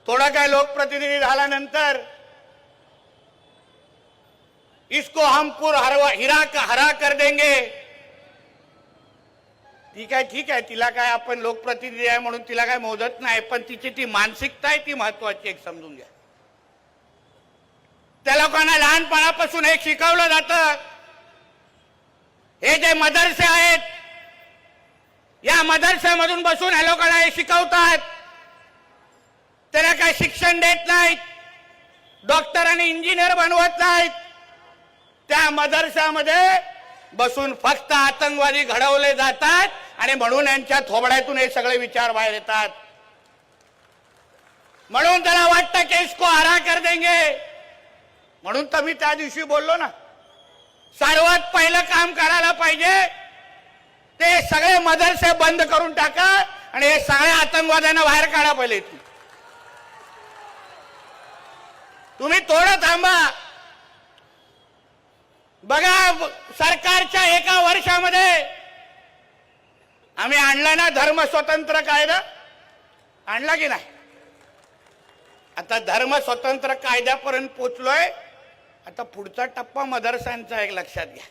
थोड़ा काय लोकप्रतिनिधी झाल्यानंतर इसको हम हरा कर देंगे। ठीक आहे तिला काय आपण लोकप्रतिनिधी आहे म्हणून तिला काय मोदत नाही, पण तिची ती मानसिकता आहे ती महत्वाची एक समजून घ्या। त्या लोकांना लहानपणापासून हे शिकवलं जातं, हे जे मदरसे आहेत या मदरसेमधून बसून हे लोकांना हे शिकवतात, त्याला काय शिक्षण देत नाहीत, डॉक्टर आणि इंजिनियर बनवत नाहीत, त्या मदरशामध्ये बसून फक्त आतंकवादी घडवले जातात आणि म्हणून यांच्या थोबड्यातून हे सगळे विचार बाहेर येतात। म्हणून त्याला वाटतं की इसको हरा कर देंगे। म्हणून तर मी त्या दिवशी बोललो ना, सर्वात पहिलं काम करायला पाहिजे ते सगळे मदरसे बंद करून टाका आणि हे सगळे आतंकवाद्यांना बाहेर काढा पहिले। तुम्ही थोडं थांबा, बघा सरकारच्या एका वर्षामध्ये आम्ही आणला ना धर्म स्वतंत्र कायदा, आणला की नाही? आता धर्म स्वतंत्र कायद्यापर्यंत पोहोचलोय। आता पुढचा टप्पा मदरसांचा एक लक्षात घ्या।